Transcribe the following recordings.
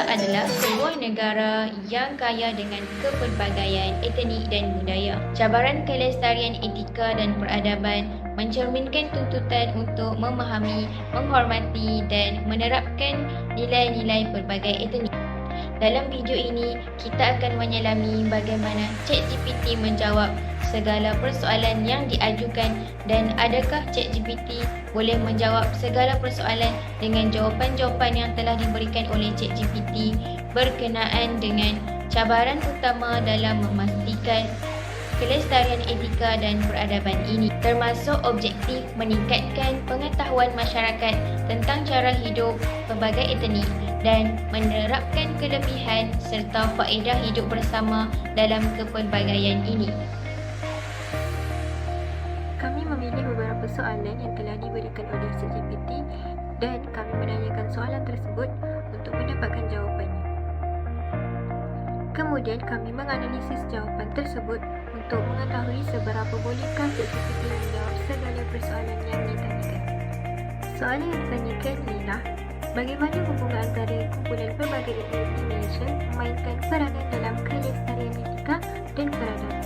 Malaysia adalah sebuah negara yang kaya dengan kepelbagaian etnik dan budaya. Cabaran kelestarian etika dan peradaban mencerminkan tuntutan untuk memahami, menghormati dan menerapkan nilai-nilai pelbagai etnik. Dalam video ini, kita akan menyelami bagaimana ChatGPT menjawab segala persoalan yang diajukan dan adakah ChatGPT boleh menjawab segala persoalan dengan jawapan-jawapan yang telah diberikan oleh ChatGPT berkenaan dengan cabaran utama dalam memastikan kelestarian etika dan peradaban ini, termasuk objektif meningkatkan pengetahuan masyarakat tentang cara hidup pelbagai etnik dan menerapkan kelebihan serta faedah hidup bersama dalam kepelbagaian ini. Kami memilih beberapa soalan yang telah diberikan oleh ChatGPT dan kami menanyakan soalan tersebut untuk mendapatkan jawapannya. Kemudian kami menganalisis jawapan tersebut untuk mengetahui seberapa bolehkah ChatGPT menjawab segala persoalan yang ditanyakan. Soalan yang ditanyakan ialah, bagaimana hubungan antara kumpulan pelbagai etnik di Malaysia memainkan peranan dalam kelestarian etika dan peradaban?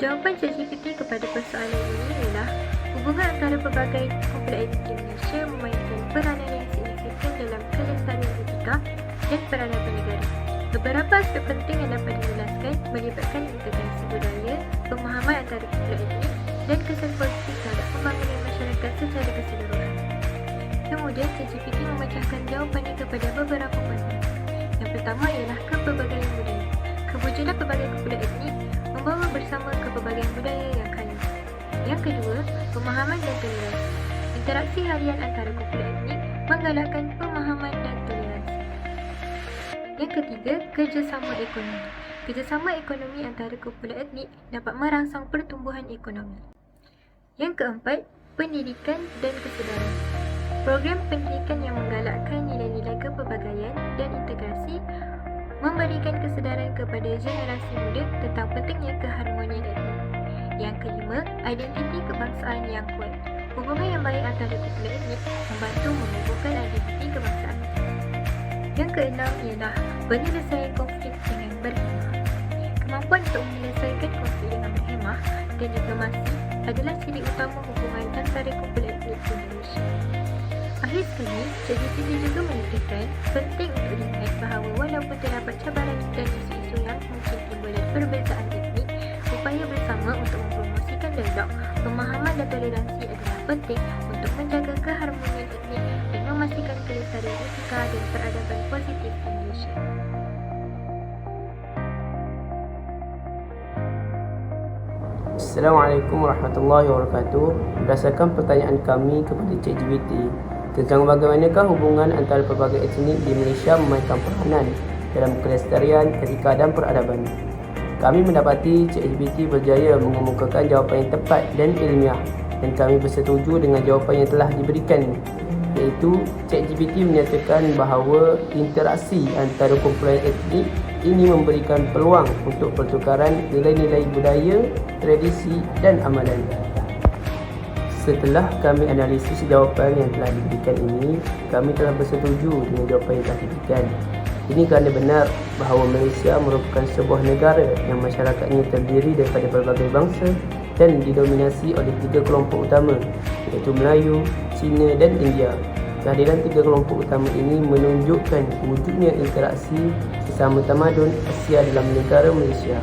Jawapan ChatGPT kepada persoalan ini ialah, hubungan antara pelbagai kumpulan etnik di Malaysia memainkan peranan yang signifikan dalam kelestarian etika dan peradaban negara. Beberapa aspek penting yang dapat dijelaskan melibatkan integrasi budaya, pemahaman antara kumpulan etnik dan kesan politik terhadap pembangunan masyarakat secara keseluruhan. Kemudian ChatGPT memecahkan jawapannya kepada beberapa poin. Yang pertama ialah kepelbagaian budaya. Kewujudan pelbagai kumpulan etnik membawa bersama kepelbagaian budaya yang kaya. Yang kedua, pemahaman dan toleransi. Interaksi harian antara kumpulan etnik menggalakkan pemahaman dan toleransi. Yang ketiga, kerjasama ekonomi. Kerjasama ekonomi antara kumpulan etnik dapat merangsang pertumbuhan ekonomi. Yang keempat, pendidikan dan kesedaran. Program pendidikan yang menggalakkan nilai-nilai kepelbagaian dan integrasi memberikan kesedaran kepada generasi muda tentang pentingnya keharmonian etnik. Yang kelima, identiti kebangsaan yang kuat. Hubungan yang baik antara kumpulan etnik membantu menumbuhkan identiti kebangsaan. Yang keenam ialah penyelesaian konflik dengan berhemah. Kemampuan untuk menyelesaikan konflik dengan berhemah dan diplomasi adalah ciri utama hubungan antara kumpulan etnik di Malaysia. Akhir sekali, ChatGPT juga menyatakan penting untuk diingat bahawa walaupun terdapat cabaran dan isu-isu yang mungkin timbul dari perbezaan etnik, upaya bersama untuk mempromosikan dialog, pemahaman dan toleransi adalah penting untuk menjaga keharmonian etnik dan memastikan kelestarian etika dan peradaban positif di Malaysia. Assalamualaikum warahmatullahi wabarakatuh. Berdasarkan pertanyaan kami kepada ChatGPT tentang bagaimanakah hubungan antara pelbagai etnik di Malaysia memainkan peranan dalam kelestarian etika dan peradaban, kami mendapati ChatGPT berjaya mengemukakan jawapan yang tepat dan ilmiah dan kami bersetuju dengan jawapan yang telah diberikan, iaitu ChatGPT menyatakan bahawa interaksi antara kumpulan etnik ini memberikan peluang untuk pertukaran nilai-nilai budaya, tradisi dan amalan. Setelah kami analisis jawapan yang telah diberikan ini, kami telah bersetuju dengan jawapan yang telah diberikan. Ini kerana benar bahawa Malaysia merupakan sebuah negara yang masyarakatnya terdiri daripada berbagai bangsa dan didominasi oleh 3 kelompok utama, iaitu Melayu, Cina dan India. Kehadiran 3 kelompok utama ini menunjukkan wujudnya interaksi sesama tamadun Asia dalam negara Malaysia.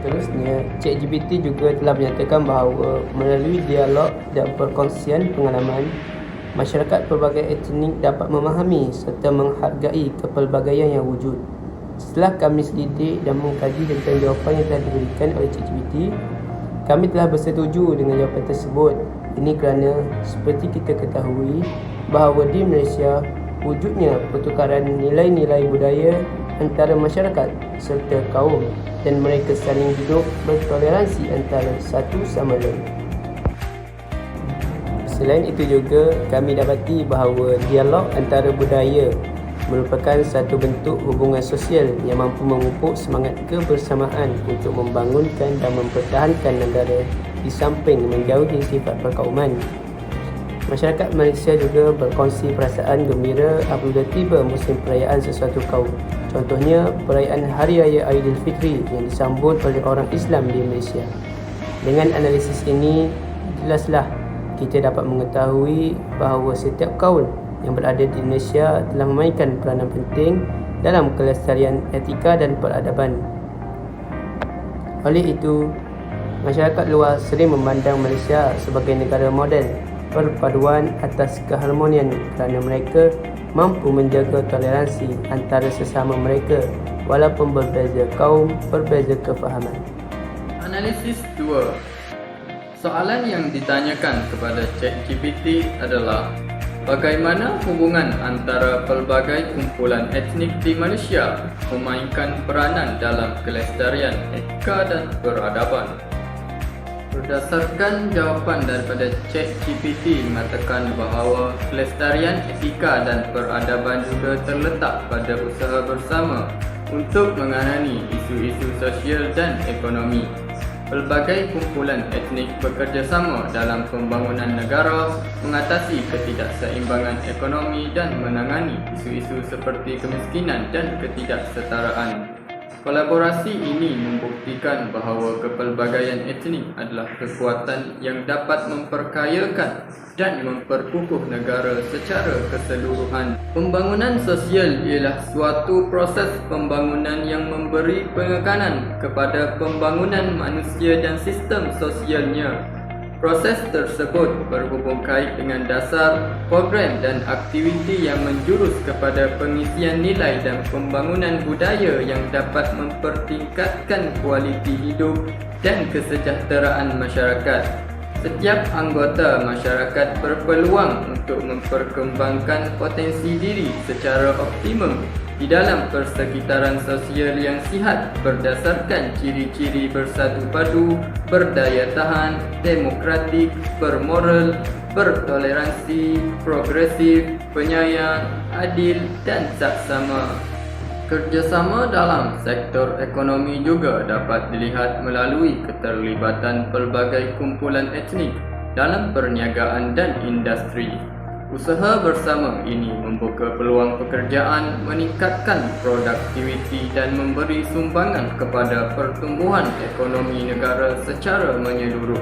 Seterusnya, ChatGPT juga telah menyatakan bahawa melalui dialog dan perkongsian pengalaman, masyarakat pelbagai etnik dapat memahami serta menghargai kepelbagaian yang wujud. Setelah kami selidik dan mengkaji tentang jawapan yang telah diberikan oleh ChatGPT, kami telah bersetuju dengan jawapan tersebut. Ini kerana seperti kita ketahui bahawa di Malaysia wujudnya pertukaran nilai-nilai budaya antara masyarakat serta kaum dan mereka saling hidup bertoleransi antara satu sama lain. Selain itu juga kami dapati bahawa dialog antara budaya merupakan satu bentuk hubungan sosial yang mampu memupuk semangat kebersamaan untuk membangunkan dan mempertahankan negara di samping menjauhi sifat perkauman. Masyarakat Malaysia juga berkongsi perasaan gembira apabila tiba musim perayaan sesuatu kaum. Contohnya, perayaan Hari Raya Aidilfitri yang disambut oleh orang Islam di Malaysia. Dengan analisis ini, jelaslah kita dapat mengetahui bahawa setiap kaum yang berada di Malaysia telah memainkan peranan penting dalam kelestarian etika dan peradaban. Oleh itu, masyarakat luar sering memandang Malaysia sebagai negara model perpaduan atas keharmonian kerana mereka mampu menjaga toleransi antara sesama mereka walaupun berbeza kaum, berbeza kefahaman. Analisis 2. Soalan yang ditanyakan kepada ChatGPT adalah bagaimana hubungan antara pelbagai kumpulan etnik di Malaysia memainkan peranan dalam kelestarian etika dan peradaban. Berdasarkan jawapan daripada ChatGPT mengatakan bahawa kelestarian etika dan peradaban juga terletak pada usaha bersama untuk menangani isu-isu sosial dan ekonomi. Pelbagai kumpulan etnik bekerjasama dalam pembangunan negara, mengatasi ketidakseimbangan ekonomi dan menangani isu-isu seperti kemiskinan dan ketidaksetaraan. Kolaborasi ini membuktikan bahawa kepelbagaian etnik adalah kekuatan yang dapat memperkayakan dan memperkukuh negara secara keseluruhan. Pembangunan sosial ialah suatu proses pembangunan yang memberi penekanan kepada pembangunan manusia dan sistem sosialnya. Proses tersebut berhubung kait dengan dasar, program dan aktiviti yang menjurus kepada pengisian nilai dan pembangunan budaya yang dapat mempertingkatkan kualiti hidup dan kesejahteraan masyarakat. Setiap anggota masyarakat berpeluang untuk memperkembangkan potensi diri secara optimum di dalam persekitaran sosial yang sihat berdasarkan ciri-ciri bersatu padu, berdaya tahan, demokratik, bermoral, bertoleransi, progresif, penyayang, adil dan saksama. Kerjasama dalam sektor ekonomi juga dapat dilihat melalui keterlibatan pelbagai kumpulan etnik dalam perniagaan dan industri. Usaha bersama ini membuka peluang pekerjaan, meningkatkan produktiviti dan memberi sumbangan kepada pertumbuhan ekonomi negara secara menyeluruh.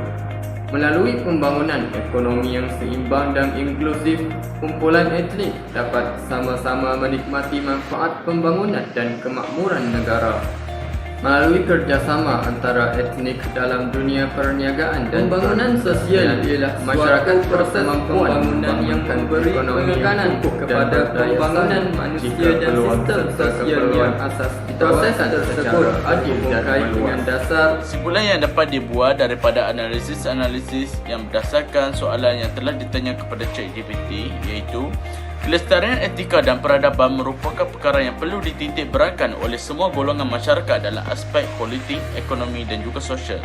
Melalui pembangunan ekonomi yang seimbang dan inklusif, kumpulan etnik dapat sama-sama menikmati manfaat pembangunan dan kemakmuran negara. Melalui kerjasama antara etnik dalam dunia perniagaan dan pembangunan sosial ialah masyarakat proses pembangunan yang memberi penekanan kepada pembangunan manusia dan sistem sosial yang asas. Proses tersebut adil berkait dengan dasar. Kesimpulan yang dapat dibuat daripada analisis-analisis yang berdasarkan soalan yang telah ditanya kepada ChatGPT iaitu kelestarian etika dan peradaban merupakan perkara yang perlu dititik beratkan oleh semua golongan masyarakat dalam aspek politik, ekonomi dan juga sosial.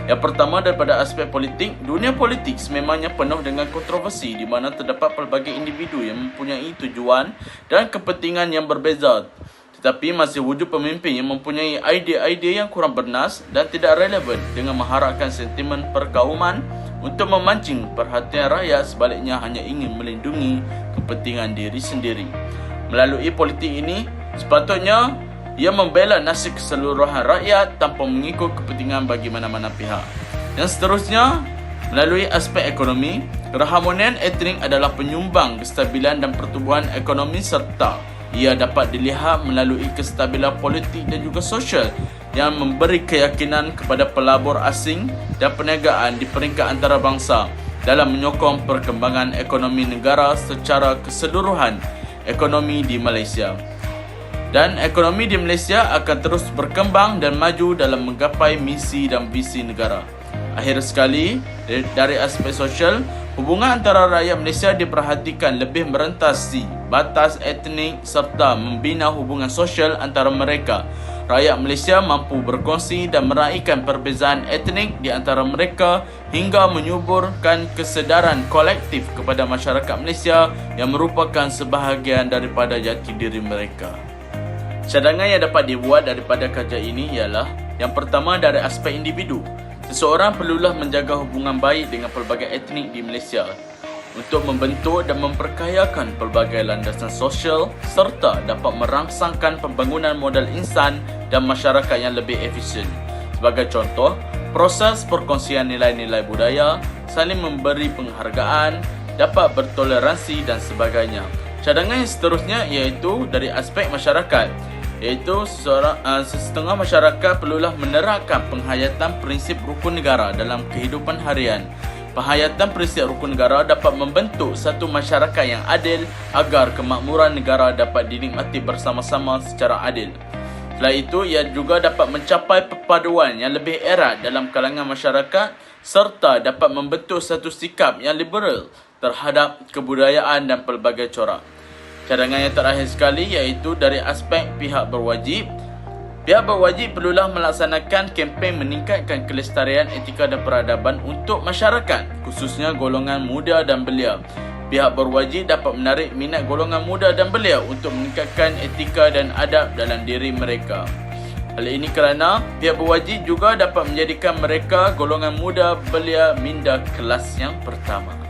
Yang pertama daripada aspek politik, dunia politik sememangnya penuh dengan kontroversi di mana terdapat pelbagai individu yang mempunyai tujuan dan kepentingan yang berbeza. Tetapi masih wujud pemimpin yang mempunyai idea-idea yang kurang bernas dan tidak relevan dengan mengharapkan sentimen perkauman untuk memancing perhatian rakyat, sebaliknya hanya ingin melindungi kepentingan diri sendiri. Melalui politik ini, sepatutnya ia membela nasib keseluruhan rakyat tanpa mengikut kepentingan bagi mana-mana pihak. Dan seterusnya, melalui aspek ekonomi, keharmonian etnik adalah penyumbang kestabilan dan pertumbuhan ekonomi serta ia dapat dilihat melalui kestabilan politik dan juga sosial yang memberi keyakinan kepada pelabur asing dan perniagaan di peringkat antarabangsa dalam menyokong perkembangan ekonomi negara secara keseluruhan ekonomi di Malaysia. Dan ekonomi di Malaysia akan terus berkembang dan maju dalam menggapai misi dan visi negara. Akhir sekali, dari aspek sosial, hubungan antara rakyat Malaysia diperhatikan lebih merentasi batas etnik serta membina hubungan sosial antara mereka. Rakyat Malaysia mampu berkongsi dan meraihkan perbezaan etnik di antara mereka hingga menyuburkan kesedaran kolektif kepada masyarakat Malaysia yang merupakan sebahagian daripada jati diri mereka. Cadangan yang dapat dibuat daripada kajian ini ialah yang pertama dari aspek individu. Seseorang perlulah menjaga hubungan baik dengan pelbagai etnik di Malaysia. untuk membentuk dan memperkayakan pelbagai landasan sosial serta dapat merangsangkan pembangunan modal insan dan masyarakat yang lebih efisien. Sebagai contoh, proses perkongsian nilai-nilai budaya, saling memberi penghargaan, dapat bertoleransi dan sebagainya. Cadangan yang seterusnya iaitu dari aspek masyarakat, iaitu setengah masyarakat perlulah menerapkan penghayatan prinsip rukun negara dalam kehidupan harian. Penghayatan prinsip rukun negara dapat membentuk satu masyarakat yang adil agar kemakmuran negara dapat dinikmati bersama-sama secara adil. Selain itu, ia juga dapat mencapai perpaduan yang lebih erat dalam kalangan masyarakat serta dapat membentuk satu sikap yang liberal terhadap kebudayaan dan pelbagai corak. Cadangan yang terakhir sekali iaitu dari aspek pihak berwajib. Pihak berwajib perlulah melaksanakan kempen meningkatkan kelestarian etika dan peradaban untuk masyarakat, khususnya golongan muda dan belia. Pihak berwajib dapat menarik minat golongan muda dan belia untuk meningkatkan etika dan adab dalam diri mereka. Hal ini kerana pihak berwajib juga dapat menjadikan mereka golongan muda belia minda kelas yang pertama.